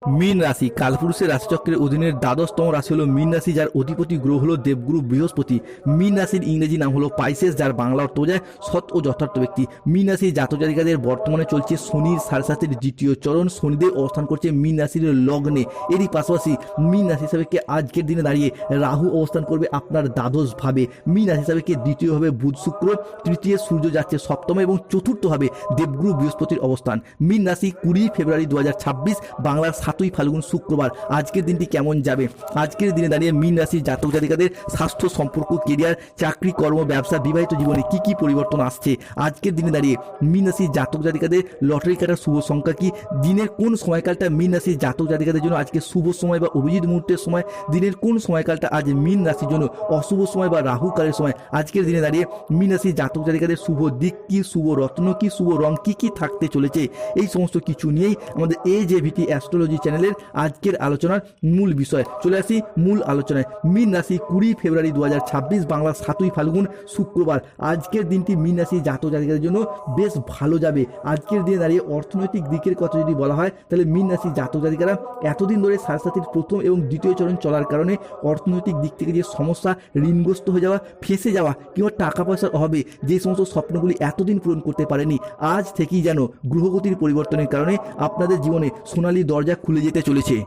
মীন রাশি কালপুরুষের রাশিচক্রের অধীনের দ্বাদশতম রাশি হলো মীন রাশি, যার অধিপতি গ্রহ হলো দেবগুরু বৃহস্পতি। মীন রাশির ইংরেজি নাম হলো পাইসেস, যার বাংলা অর্থ বোঝায় সৎ ও যথার্থ ব্যক্তি। মীন রাশির জাতক জাতিকাদের বর্তমানে চলছে শনির সাড়ে দ্বিতীয় চরণ। শনিদেব অবস্থান করছে মীন রাশির লগ্নে। এরই পাশাপাশি মীন রাশি হিসাবেকে আজকের দিনে দাঁড়িয়ে রাহু অবস্থান করবে আপনার দ্বাদশ ভাবে। মীন রাশি হিসাবেকে দ্বিতীয়ভাবে বুধ শুক্র, তৃতীয় সূর্য যাচ্ছে সপ্তমে এবং চতুর্থভাবে দেবগুরু বৃহস্পতির অবস্থান। মীন রাশি 20 ফেব্রুয়ারি 2026, বাংলার 7ই ফাল্গুন শুক্রবার। আজকের দিনটি কেমন যাবে? আজকের দিনে দাঁড়িয়ে মীন রাশির জাতক জাতিকাদের স্বাস্থ্য, সম্পর্ক, কেরিয়ার, চাকরি, কর্ম, ব্যবসা, বিবাহিত জীবনে কি কি পরিবর্তন আসছে? আজকের দিনে দাঁড়িয়ে মীন রাশির জাতক জাতিকাদের লটারি কাটার শুভ সংখ্যা কি? দিনের কোন সময়কালটা মীন রাশির জাতক জাতিকাদের জন্য আজকে শুভ সময় বা অভিজিৎ মুহূর্তের সময়? দিনের কোন সময়কালটা আজ মীন রাশির জন্য অশুভ সময় বা রাহু কালের সময়? আজকের দিনে দাঁড়িয়ে মীন রাশির জাতক জাতিকাদের শুভ দিক কি, শুভ রত্ন কি, শুভ রং কি কি থাকতে চলেছে? এই সমস্ত কিছু নিয়েই আমাদের AJVT অ্যাস্ট্রোলজি চ্যানেলের আজকের আলোচনার মূল বিষয়। চলে আসি মূল আলোচনায়। মীন রাশি 20 ফেব্রুয়ারি 2026, বাংলার 7ই ফাল্গুন শুক্রবার। আজকের দিনটি মীন রাশি জাতক জাতিকাদের জন্য বেশ ভালো যাবে। আজকের দিনে দাঁড়িয়ে অর্থনৈতিক দিকের কথা যদি বলা হয়, তাহলে মীন রাশি জাতক জাতিকারা এতদিন ধরে সাড়ে প্রথম এবং দ্বিতীয় চরণ চলার কারণে অর্থনৈতিক দিক থেকে যে সমস্যা, ঋণগ্রস্ত হয়ে যাওয়া, ফেঁসে যাওয়া কিংবা টাকা পয়সার অভাবে যে সমস্ত স্বপ্নগুলি এতদিন পূরণ করতে পারেনি, আজ থেকেই যেন গ্রহগতির পরিবর্তনের কারণে আপনাদের জীবনে সোনালী দরজা খুলে যেতে চলেছে।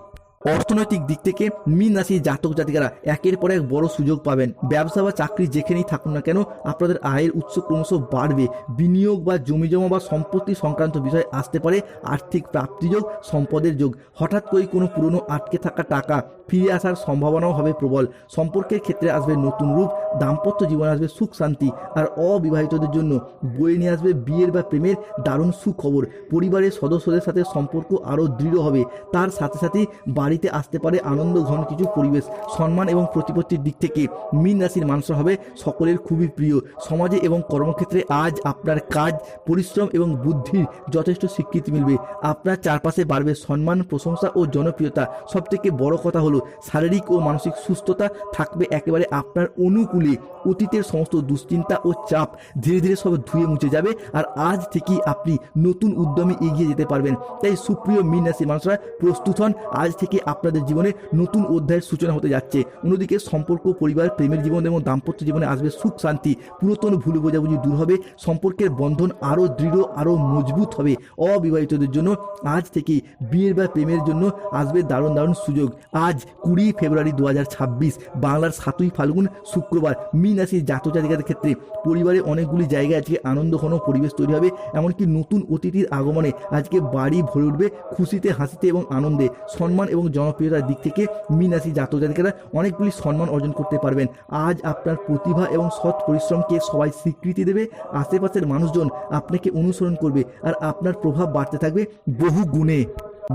অর্থনৈতিক দিক থেকে মীন রাশির জাতক জাতিকারা একের পর এক বড় সুযোগ পাবেন। ব্যবসা বা চাকরি যেখানেই থাকুন না কেন, আপনাদের আয়ের উৎস ক্রমশ বাড়বে। বিনিয়োগ বা জমিজমা বা সম্পত্তি সংক্রান্ত বিষয় আসতে পারে আর্থিক প্রাপ্তিযোগ, সম্পদের যোগ। হঠাৎ করে কোনো পুরনো আটকে থাকা টাকা ফিরে আসার সম্ভাবনাও হবে প্রবল। সম্পর্কের ক্ষেত্রে আসবে নতুন রূপ। দাম্পত্য জীবনে আসবে সুখ শান্তি। আর অবিবাহিতদের জন্য বয়ে নিয়ে আসবে বিয়ের বা প্রেমের দারুণ সুখবর। পরিবারের সদস্যদের সাথে সম্পর্ক আরও দৃঢ় হবে। তার সাথে সাথে বাড়িতে আসতে পারে আনন্দ ঘন কিছু পরিবেশ। সম্মান এবং প্রতিপত্তির দিক থেকে মীন রাশির মানুষরা হবে সকলের খুবই প্রিয়। সমাজে এবং কর্মক্ষেত্রে আজ আপনার কাজ, পরিশ্রম এবং বুদ্ধির যথেষ্ট স্বীকৃতি মিলবে। আপনার চারপাশে বাড়বে সম্মান, প্রশংসা ও জনপ্রিয়তা। সবথেকে বড় কথা হলো শারীরিক ও মানসিক সুস্থতা থাকবে একেবারে আপনার অনুকূলে। অতীতের সমস্ত দুশ্চিন্তা ও চাপ ধীরে ধীরে সব ধুয়ে মুছে যাবে। আর আজ থেকেই আপনি নতুন উদ্যমে এগিয়ে যেতে পারবেন। তাই সুপ্রিয় মীন রাশির মানুষরা প্রস্তুত হন। আজ থেকে আপনাদের জীবনে নতুন অধ্যায়ের সূচনা হতে যাচ্ছে। অন্যদিকে সম্পর্ক, পরিবার, প্রেমের জীবন এবং দাম্পত্য জীবনে আসবে সুখ শান্তি। পুরাতন ভুল বোঝাবুঝি দূর হবে। সম্পর্কের বন্ধন আরও দৃঢ়, আরও মজবুত হবে। অবিবাহিতদের জন্য আজ থেকে বিয়ের বা প্রেমের জন্য আসবে দারুণ দারুণ সুযোগ। আজ 20 ফেব্রুয়ারি 2026, বাংলার 7ই ফাল্গুন শুক্রবার। মীন রাশির জাতক জাতিকাদের ক্ষেত্রে পরিবারে অনেকগুলি জায়গায় আজকে আনন্দঘন পরিবেশ তৈরি হবে। এমনকি নতুন অতিথির আগমনে আজকে বাড়ি ভরে উঠবে খুশিতে, হাসিতে এবং আনন্দে। সম্মান এবং জনপ্রিয়তার দিক থেকে মীন রাশি জাতক জাতিকারা অনেকগুলি সম্মান অর্জন করতে পারবেন। আজ আপনার প্রতিভা এবং সৎ পরিশ্রমকে সবাই স্বীকৃতি দেবে। আশেপাশের মানুষজন আপনাকে অনুসরণ করবে আর আপনার প্রভাব বাড়তে থাকবে বহু গুণে।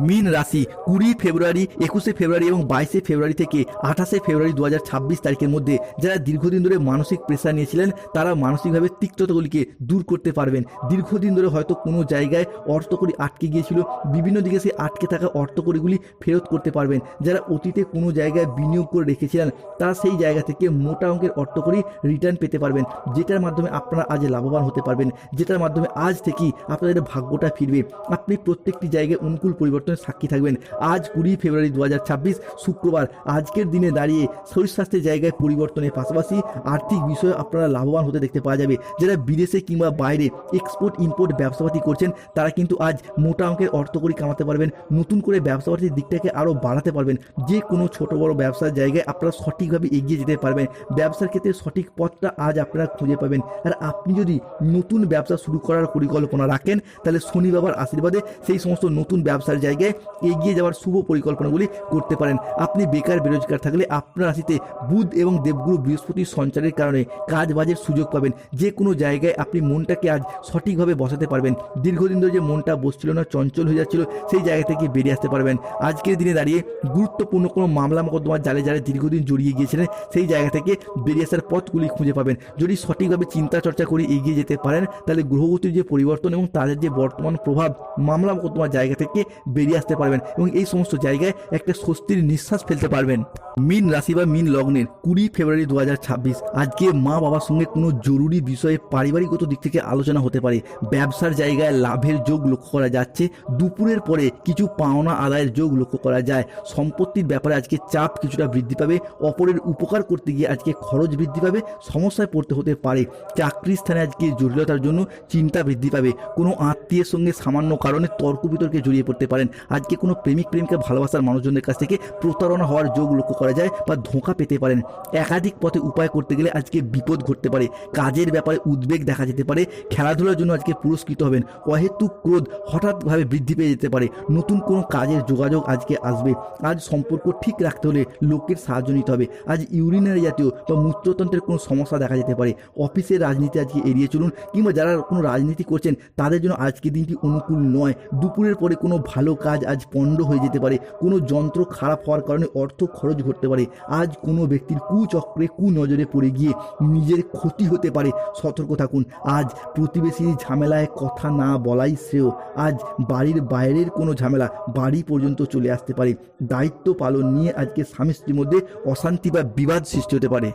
মীন রাশি 20 ফেব্রুয়ারি, 21 ফেব্রুয়ারি এবং 22 ফেব্রুয়ারি থেকে 28 ফেব্রুয়ারি 2026 তারিখের মধ্যে যারা দীর্ঘদিন ধরে মানসিক প্রেশার নিয়েছিলেন, তারা মানসিকভাবে তিক্ততাগুলিকে দূর করতে পারবেন। দীর্ঘদিন ধরে হয়তো কোনো জায়গায় অর্থকড়ি আটকে গিয়েছিল, বিভিন্ন দিকে সেই আটকে থাকা অর্থকড়িগুলি ফেরত করতে পারবেন। যারা অতীতে কোনো জায়গায় বিনিয়োগ করে রেখেছিলেন, তারা সেই জায়গা থেকে মোটা অঙ্কের অর্থকড়ি রিটার্ন পেতে পারবেন, যেটার মাধ্যমে আপনারা আজ লাভবান হতে পারবেন, যেটার মাধ্যমে আজ থেকেই আপনাদের ভাগ্যটা ফিরবে। আপনি প্রত্যেকটি জায়গায় অনুকূল পরিবর্তন সাক্ষী থাকবেন। আজ 20 ফেব্রুয়ারি 2026 শুক্রবার। আজকের দিনে দাঁড়িয়ে শরীর স্বাস্থ্যের জায়গায় পরিবর্তনের পাশাপাশি আর্থিক বিষয়ে আপনারা লাভবান হতে দেখতে পাওয়া যাবে। যারা বিদেশে কিংবা বাইরে এক্সপোর্ট ইম্পোর্ট ব্যবসাপাতি করছেন, তারা কিন্তু আজ মোটা অঙ্কের অর্থকড়ি কামাতে পারবেন। নতুন করে ব্যবসাপাতির দিকটাকে আরও বাড়াতে পারবেন। যে কোনো ছোট বড় ব্যবসার জায়গায় আপনারা সঠিকভাবে এগিয়ে যেতে পারবেন। ব্যবসার ক্ষেত্রে সঠিক পথটা আজ আপনারা খুঁজে পাবেন। আর আপনি যদি নতুন ব্যবসা শুরু করার পরিকল্পনা রাখেন, তাহলে শনি বাবার আশীর্বাদে সেই সমস্ত নতুন ব্যবসার জায়গায় এগিয়ে যাওয়ার শুভ পরিকল্পনাগুলি করতে পারেন। আপনি বেকার বেরোজগার থাকলে আপনার রাশিতে বুধ এবং দেবগুরু বৃহস্পতির সঞ্চারের কারণে কাজ বাজের সুযোগ পাবেন। যে কোনো জায়গায় আপনি মনটাকে আজ সঠিকভাবে বসাতে পারবেন। দীর্ঘদিন ধরে যে মনটা বসছিল না, চঞ্চল হয়ে যাচ্ছিল, সেই জায়গা থেকে বেরিয়ে আসতে পারবেন। আজকের দিনে দাঁড়িয়ে গুরুত্বপূর্ণ কোনো মামলা মোকদ্দমার জালে যারা দীর্ঘদিন জড়িয়ে গিয়েছিলেন, সেই জায়গা থেকে বেরিয়ে আসার পথগুলি খুঁজে পাবেন। যদি সঠিকভাবে চিন্তা চর্চা করে এগিয়ে যেতে পারেন, তাহলে গ্রহগতির যে পরিবর্তন এবং তাদের যে বর্তমান প্রভাব মামলা মোকদ্দমার জায়গা থেকে বেরিয়ে আসতে পারবেন এবং এই সমস্ত জায়গায় একটা স্বস্তির নিঃশ্বাস ফেলতে পারবেন। মীন রাশি বা মীন লগ্নের 20 ফেব্রুয়ারি 2026 আজকে মা বাবার সঙ্গে কোনো জরুরি বিষয়ে পারিবারিকগত দিক থেকে আলোচনা হতে পারে। ব্যবসার জায়গায় লাভের যোগ লক্ষ্য করা যাচ্ছে। দুপুরের পরে কিছু পাওনা আদায়ের যোগ লক্ষ্য করা যায়। সম্পত্তির ব্যাপারে আজকে চাপ কিছুটা বৃদ্ধি পাবে। অপরের উপকার করতে গিয়ে আজকে খরচ বৃদ্ধি পাবে, সমস্যায় পড়তে হতে পারে। চাকরির স্থানে আজকে জটিলতার জন্য চিন্তা বৃদ্ধি পাবে। কোনো আত্মীয়ের সঙ্গে সামান্য কারণে তর্ক বিতর্কে জড়িয়ে পড়তে পারেন। আজকে কোনো প্রেমিক প্রেমিকা ভালোবাসার মানুষজনের কাছ থেকে প্রতারণা হওয়ার যোগ লক্ষ্য করা যায় বা ধোঁকা পেতে পারেন। একাধিক পথে উপায় করতে গেলে আজকে বিপদ ঘটতে পারে। কাজের ব্যাপারে উদ্বেগ দেখা যেতে পারে। খেলাধুলার জন্য আজকে পুরস্কৃত হবেন। অহেতুক ক্রোধ হঠাৎভাবে বৃদ্ধি পেয়ে যেতে পারে। নতুন কোনো কাজের যোগাযোগ আজকে আসবে। আজ সম্পর্ক ঠিক রাখতে হলে লোকের সাহায্য নিতে হবে। আজ ইউরিনারি জাতীয় বা মূত্রতন্ত্রের কোনো সমস্যা দেখা যেতে পারে। অফিসের রাজনীতি আজকে এড়িয়ে চলুন, কিংবা যারা কোনো রাজনীতি করছেন তাদের জন্য আজকের দিনটি অনুকূল নয়। দুপুরের পরে কোনো ভালো কাজ আজ পণ্ড হয়ে যেতে পারে। কোনো যন্ত্র খারাপ হওয়ার কারণে অর্থ খরচ ঘটতে পারে। আজ কোনো ব্যক্তির কুচক্রে কুনজরে পড়ে গিয়ে নিজের ক্ষতি হতে পারে, সতর্ক থাকুন। আজ প্রতিবেশীর ঝামেলায় কথা না বলাই শ্রেয়। আজ বাড়ির বাইরের কোনো ঝামেলা বাড়ি পর্যন্ত চলে আসতে পারে। দায়িত্ব পালন নিয়ে আজকে স্বামী স্ত্রীর মধ্যে অশান্তি বা বিবাদ সৃষ্টি হতে পারে।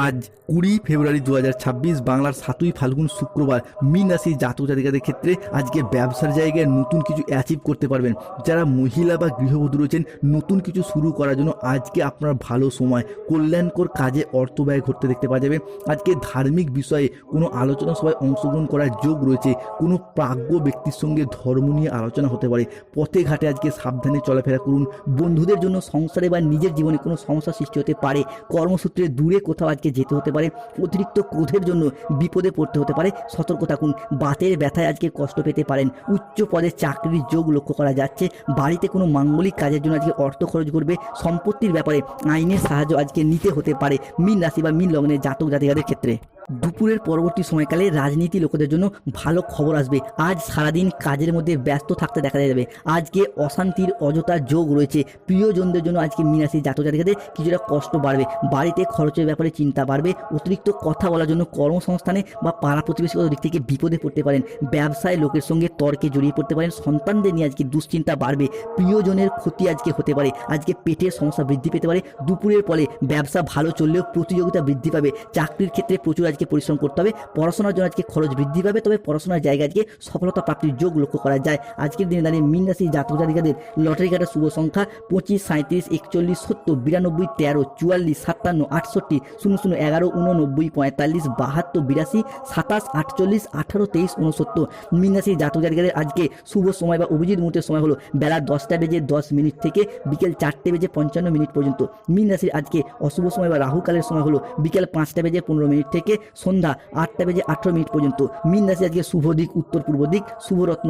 আজ 20 ফেব্রুয়ারি 2026 বাংলার 7ই ফাল্গুন শুক্রবার মীন রাশির জাতক জাতিকাদের ক্ষেত্রে আজকে ব্যবসার জায়গায় নতুন কিছু অ্যাচিভ করতে পারবেন। যারা মহিলা বা গৃহবধূ রয়েছেন, নতুন কিছু শুরু করার জন্য আজকে আপনার ভালো সময়। কল্যাণকর কাজে অর্থ ব্যয় ঘটতে দেখতে পাওয়া যাবে। আজকে ধার্মিক বিষয়ে কোনো আলোচনা সভায় অংশগ্রহণ করার যোগ রয়েছে। কোনো প্রাজ্ঞ ব্যক্তির সঙ্গে ধর্ম নিয়ে আলোচনা হতে পারে। পথে ঘাটে আজকে সাবধানে চলাফেরা করুন। বন্ধুদের জন্য সংসারে বা নিজের জীবনে কোনো সমস্যা সৃষ্টি হতে পারে। কর্মসূত্রে দূরে কোথাও আজকে যেতে হতে পারে। অতিরিক্ত ক্রোধের জন্য বিপদে পড়তে হতে পারে, সতর্ক থাকুন। বাতের ব্যথায় আজকে কষ্ট পেতে পারেন। উচ্চ পদে চাকরির যোগ লক্ষ্য করা যাচ্ছে। বাড়িতে কোনো মাঙ্গলিক কাজের জন্য আজকে অর্থ খরচ করবে। সম্পত্তির ব্যাপারে আইনের সাহায্য আজকে নিতে হতে পারে মীন রাশি বা মীন লগ্নের জাতক জাতিকাদের ক্ষেত্রে। দুপুরের পরবর্তী সময়কালে রাজনীতি লোকেদের জন্য ভালো খবর আসবে। আজ সারাদিন কাজের মধ্যে ব্যস্ত থাকতে দেখা যাবে। আজকে অশান্তির অযথা যোগ রয়েছে। প্রিয়জনদের জন্য আজকে মীন রাশির জাতক জাতিকাদের কিছুটা কষ্ট বাড়বে। বাড়িতে খরচের ব্যাপারে চিন্তা বাড়বে। অতিরিক্ত কথা বলার জন্য কর্মসংস্থানে বা পাড়া প্রতিবেশীগত দিক থেকে বিপদে পড়তে পারেন। ব্যবসায় লোকের সঙ্গে তর্কে জড়িয়ে পড়তে পারেন। সন্তানদের নিয়ে আজকে দুশ্চিন্তা বাড়বে। প্রিয়জনের ক্ষতি আজকে হতে পারে। আজকে পেটের সমস্যা বৃদ্ধি পেতে পারে। দুপুরের পরে ব্যবসা ভালো চললেও প্রতিযোগিতা বৃদ্ধি পাবে। চাকরির ক্ষেত্রে প্রচুর আজকে পরিশ্রম করতে হবে। পড়াশোনার জন্য আজকে খরচ বৃদ্ধি পাবে, তবে পড়াশোনার জায়গায় আজকে সফলতা প্রাপ্তির যোগ লক্ষ্য করা যায়। আজকের দিনে দাঁড়িয়ে মীন রাশির জাতক জাতিকাদের লটারি কাটার শুভ সংখ্যা 25, 37, 41, 70, 92, 13, 44, 57, 68, 00, 11, 89, 45, 72, 82, 27, 48, 18, 23, 69। মীন রাশির জাতক জাতিকাদের আজকে শুভ সময় বা অভিজিৎ মুহূর্তের সময় হলো বেলা 10টা বেজে 10 মিনিট থেকে বিকেল 4টে বেজে 55 মিনিট পর্যন্ত। মীন রাশির আজকে অশুভ সময় বা রাহুকালের সময় হলো বিকেল 5টা বেজে 15 মিনিট থেকে সন্ধ্যা 8টা বেজে 18 মিনিট পর্যন্ত। মীন রাশি আজকে শুভ দিক উত্তর পূর্ব দিক, শুভ রত্ন